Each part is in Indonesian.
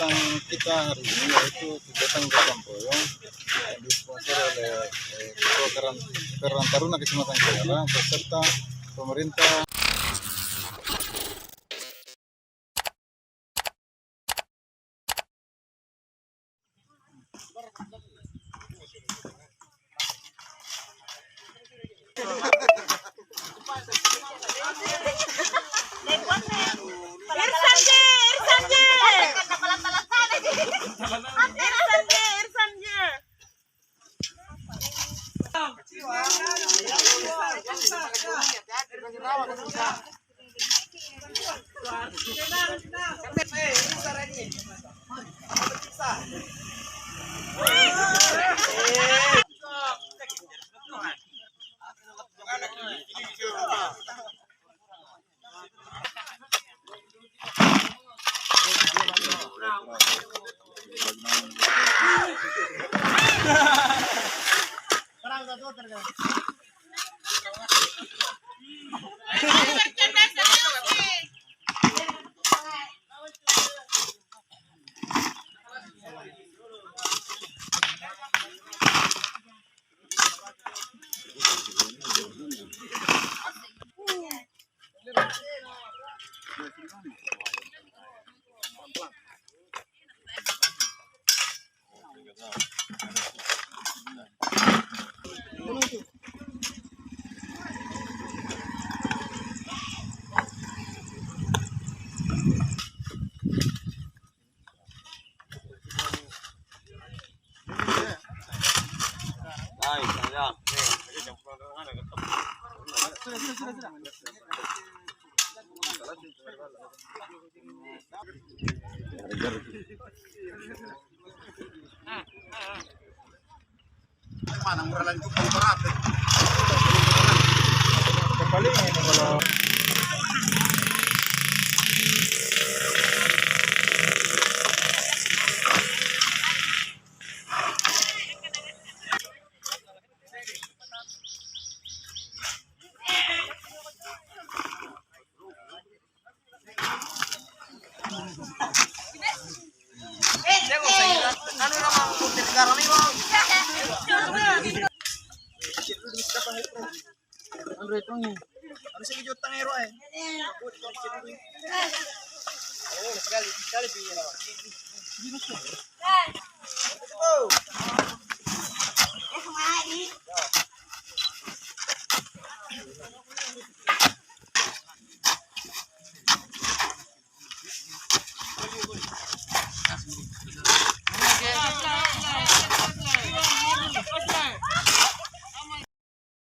kegiatan kita hari ini yaitu kegiatan gotong royong yang disponsor oleh Ketua Karang Taruna Kecamatan Kiara beserta pemerintah. Mana muralan itu kontrap. Paling ini kalau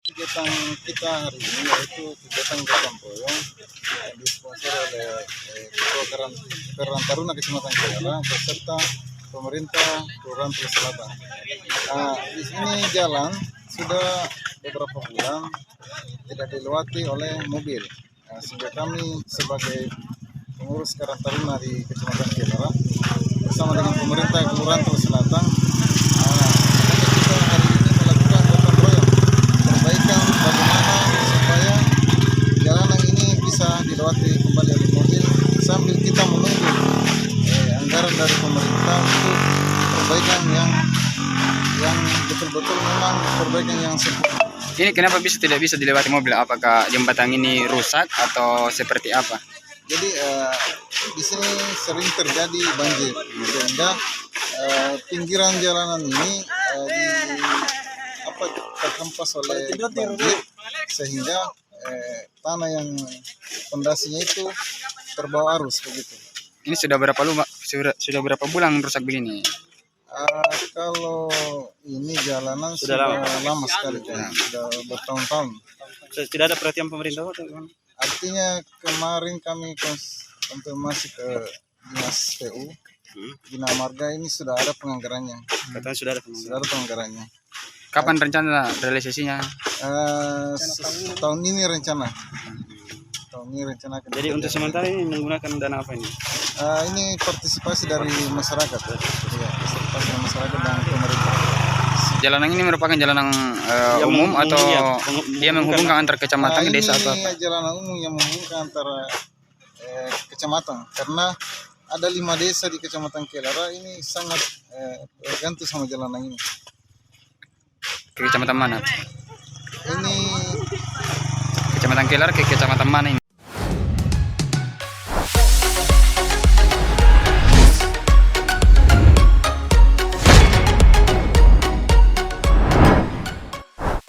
kegiatan kita hari ini yaitu kegiatan gotong royong yang disponsor oleh Ketua Karang Taruna Kecamatan Kiara beserta pemerintah Kelurahan Teluk Selatan. Di sini jalan sudah beberapa bulan tidak dilewati oleh mobil, sehingga kami sebagai pengurus Karang Taruna di Kecamatan Kiara bersama dengan pemerintah Kelurahan Teluk Selatan kita hari ini melakukan gotong royong perbaikan bagaimana supaya jalanan ini bisa dilewati kembali oleh mobil sambil kita menunggu anggaran dari pemerintah untuk perbaikan yang betul-betul memang perbaikan yang sempurna. Ini kenapa tidak bisa dilewati mobil? Apakah jembatan ini rusak atau seperti apa? Jadi di sini sering terjadi banjir sehingga pinggiran jalanan ini terhempas oleh banjir sehingga tanah yang pondasinya itu terbawa arus begitu. Ini sudah berapa bulan rusak begini? Kalau ini jalanan sudah lama sekali, sudah bertahun-tahun. Tidak ada perhatian pemerintah, Artinya kemarin kami konfirmasi ke Dinas PU, Bina Marga ini sudah ada penganggarannya. Katanya sudah ada penganggarannya. Kapan rencana realisasinya? Tahun ini rencana. Jadi untuk sementara ini menggunakan dana apa ini? Ini partisipasi dari masyarakat, partisipasi dari masyarakat dan pemerintah. Jalanan ini merupakan jalanan umum atau dia menghubungkan antar kecamatan, desa atau apa? Ini jalanan umum yang menghubungkan antara kecamatan, karena ada 5 desa di Kecamatan Kelara ini sangat tergantung sama jalanan ini. Ke kecamatan mana? Ini Kecamatan Kelar ke kecamatan mana ini?